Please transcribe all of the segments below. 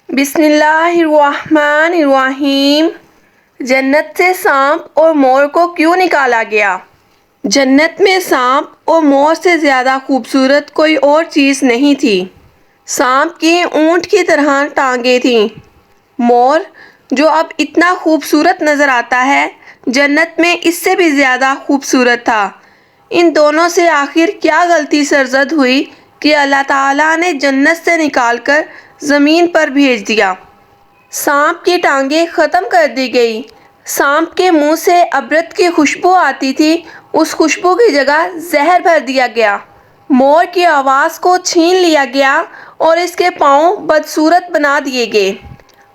بسم اللہ الرحمن الرحیم۔ جنت سے سانپ اور مور کو کیوں نکالا گیا؟ جنت میں سانپ اور مور سے زیادہ خوبصورت کوئی اور چیز نہیں تھی۔ سانپ کی اونٹ کی طرح ٹانگیں تھیں۔ مور جو اب اتنا خوبصورت نظر آتا ہے، جنت میں اس سے بھی زیادہ خوبصورت تھا۔ ان دونوں سے آخر کیا غلطی سرزد ہوئی کہ اللہ تعالیٰ نے جنت سے نکال کر زمین پر بھیج دیا؟ سانپ کی ٹانگیں ختم کر دی گئی۔ سانپ کے منہ سے عبرت کی خوشبو آتی تھی، اس خوشبو کی جگہ زہر بھر دیا گیا۔ مور کی آواز کو چھین لیا گیا اور اس کے پاؤں بدصورت بنا دیے گئے۔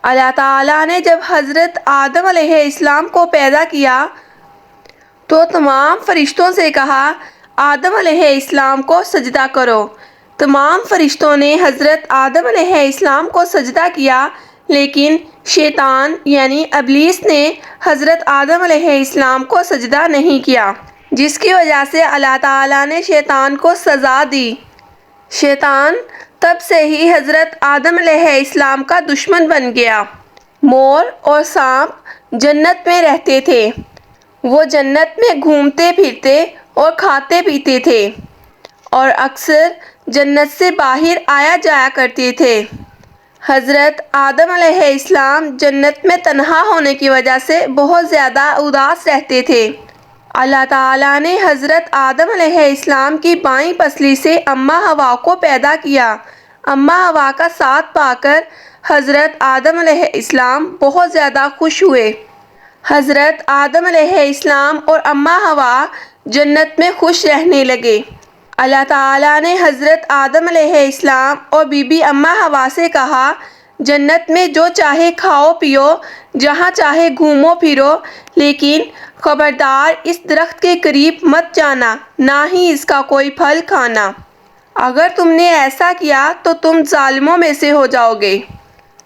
اللہ تعالیٰ نے جب حضرت آدم علیہ السلام کو پیدا کیا تو تمام فرشتوں سے کہا، آدم علیہ السلام کو سجدہ کرو۔ تمام فرشتوں نے حضرت آدم علیہ السلام کو سجدہ کیا، لیکن شیطان یعنی ابلیس نے حضرت آدم علیہ السلام کو سجدہ نہیں کیا، جس کی وجہ سے اللہ تعالیٰ نے شیطان کو سزا دی۔ شیطان تب سے ہی حضرت آدم علیہ السلام کا دشمن بن گیا۔ مور اور سانپ جنت میں رہتے تھے۔ وہ جنت میں گھومتے پھرتے اور کھاتے پیتے تھے اور اکثر جنت سے باہر آیا جایا کرتے تھے۔ حضرت آدم علیہ السلام جنت میں تنہا ہونے کی وجہ سے بہت زیادہ اداس رہتے تھے۔ اللہ تعالیٰ نے حضرت آدم علیہ السلام کی بائیں پسلی سے اماں حوا کو پیدا کیا۔ اماں حوا کا ساتھ پا کر حضرت آدم علیہ السلام بہت زیادہ خوش ہوئے۔ حضرت آدم علیہ السلام اور اماں حوا جنت میں خوش رہنے لگے۔ اللہ تعالیٰ نے حضرت آدم علیہ السلام اور بی بی اماں حوا سے کہا، جنت میں جو چاہے کھاؤ پیو، جہاں چاہے گھومو پھرو، لیکن خبردار اس درخت کے قریب مت جانا، نہ ہی اس کا کوئی پھل کھانا۔ اگر تم نے ایسا کیا تو تم ظالموں میں سے ہو جاؤ گے۔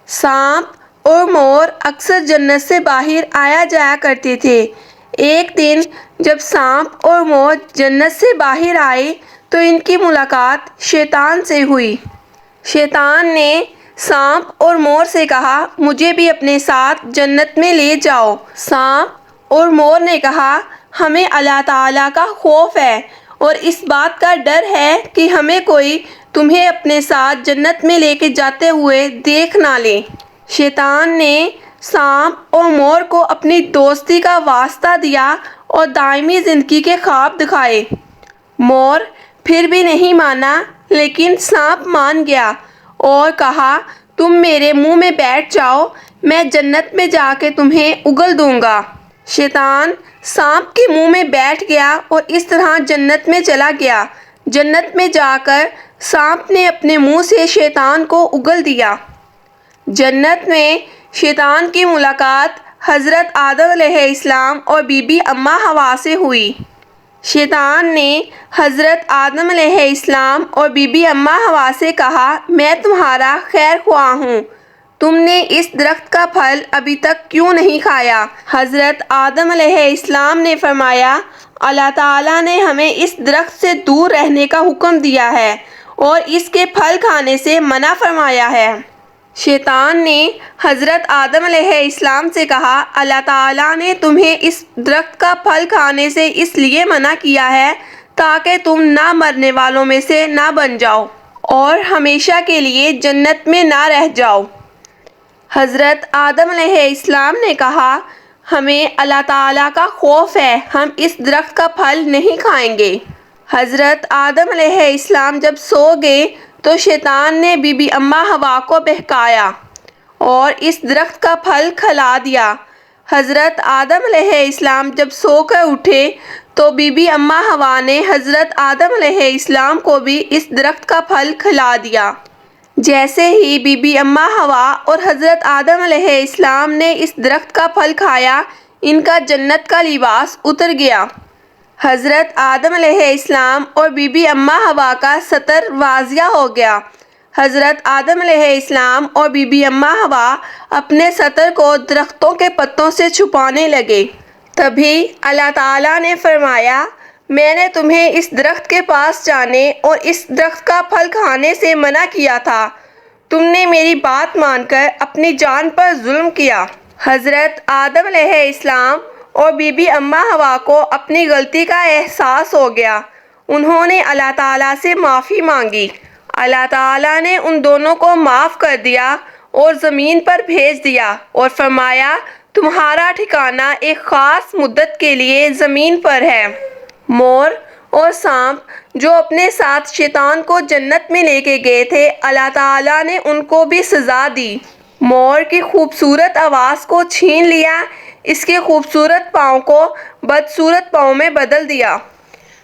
سانپ اور مور اکثر جنت سے باہر آیا جایا کرتے تھے۔ ایک دن جب سانپ اور مور جنت سے باہر آئے تو ان کی ملاقات شیطان سے ہوئی۔ شیطان نے سانپ اور مور سے کہا، مجھے بھی اپنے ساتھ جنت میں لے جاؤ۔ سانپ اور مور نے کہا، ہمیں اللہ تعالیٰ کا خوف ہے اور اس بات کا ڈر ہے کہ ہمیں کوئی تمہیں اپنے ساتھ جنت میں لے کے جاتے ہوئے دیکھ نہ لے۔ شیطان نے سانپ اور مور کو اپنی دوستی کا واسطہ دیا اور دائمی زندگی کے خواب دکھائے۔ مور پھر بھی نہیں مانا، لیکن سانپ مان گیا اور کہا، تم میرے منہ میں بیٹھ جاؤ، میں جنت میں جا کے تمہیں اگل دوں گا۔ شیطان سانپ کے منہ میں بیٹھ گیا اور اس طرح جنت میں چلا گیا۔ جنت میں جا کر سانپ نے اپنے منہ سے شیطان کو اگل دیا۔ جنت میں شیطان کی ملاقات حضرت آدم علیہ السلام اور بی بی اماں حوا سے ہوئی۔ شیطان نے حضرت آدم علیہ السلام اور بی بی اماں حوا سے کہا، میں تمہارا خیر خواہ ہوں، تم نے اس درخت کا پھل ابھی تک کیوں نہیں کھایا؟ حضرت آدم علیہ السلام نے فرمایا، اللہ تعالیٰ نے ہمیں اس درخت سے دور رہنے کا حکم دیا ہے اور اس کے پھل کھانے سے منع فرمایا ہے۔ شیطان نے حضرت آدم علیہ السلام سے کہا، اللہ تعالیٰ نے تمہیں اس درخت کا پھل کھانے سے اس لیے منع کیا ہے تاکہ تم نہ مرنے والوں میں سے نہ بن جاؤ اور ہمیشہ کے لیے جنت میں نہ رہ جاؤ۔ حضرت آدم علیہ السلام نے کہا، ہمیں اللہ تعالیٰ کا خوف ہے، ہم اس درخت کا پھل نہیں کھائیں گے۔ حضرت آدم علیہ السلام جب سو گئے تو شیطان نے بی بی اماں حوا کو بہکایا اور اس درخت کا پھل کھلا دیا۔ حضرت آدم علیہ السلام جب سو کر اٹھے تو بی بی اماں حوا نے حضرت آدم علیہ السلام کو بھی اس درخت کا پھل کھلا دیا۔ جیسے ہی بی بی اماں حوا اور حضرت آدم علیہ السلام نے اس درخت کا پھل کھایا، ان کا جنت کا لباس اتر گیا۔ حضرت آدم علیہ السلام اور بی بی اماں حوا کا ستر واضح ہو گیا۔ حضرت آدم علیہ السلام اور بی بی اماں حوا اپنے ستر کو درختوں کے پتوں سے چھپانے لگے۔ تبھی اللہ تعالیٰ نے فرمایا، میں نے تمہیں اس درخت کے پاس جانے اور اس درخت کا پھل کھانے سے منع کیا تھا، تم نے میری بات مان کر اپنی جان پر ظلم کیا۔ حضرت آدم علیہ السلام اور بی بی اماں حوا کو اپنی غلطی کا احساس ہو گیا۔ انہوں نے اللہ تعالیٰ سے معافی مانگی۔ اللہ تعالیٰ نے ان دونوں کو معاف کر دیا اور زمین پر بھیج دیا اور فرمایا تمہارا ٹھکانہ ایک خاص مدت کے لیے زمین پر ہے۔ مور اور سانپ جو اپنے ساتھ شیطان کو جنت میں لے کے گئے تھے، اللہ تعالیٰ نے ان کو بھی سزا دی۔ مور کی خوبصورت آواز کو چھین لیا، اس کے خوبصورت پاؤں کو بدصورت پاؤں میں بدل دیا۔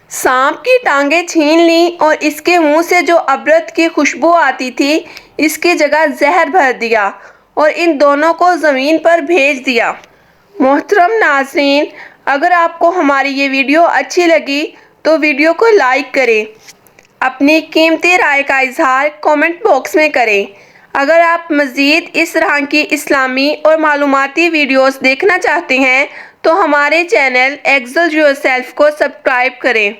سانپ کی ٹانگیں چھین لیں اور اس کے منہ سے جو عبرت کی خوشبو آتی تھی اس کی جگہ زہر بھر دیا اور ان دونوں کو زمین پر بھیج دیا۔ محترم ناظرین، اگر آپ کو ہماری یہ ویڈیو اچھی لگی تو ویڈیو کو لائک کریں۔ اپنی قیمتی رائے کا اظہار کامنٹ باکس میں کریں۔ اگر آپ مزید اس طرح کی اسلامی اور معلوماتی ویڈیوز دیکھنا چاہتے ہیں تو ہمارے چینل ایکسل یور سیلف کو سبسکرائب کریں۔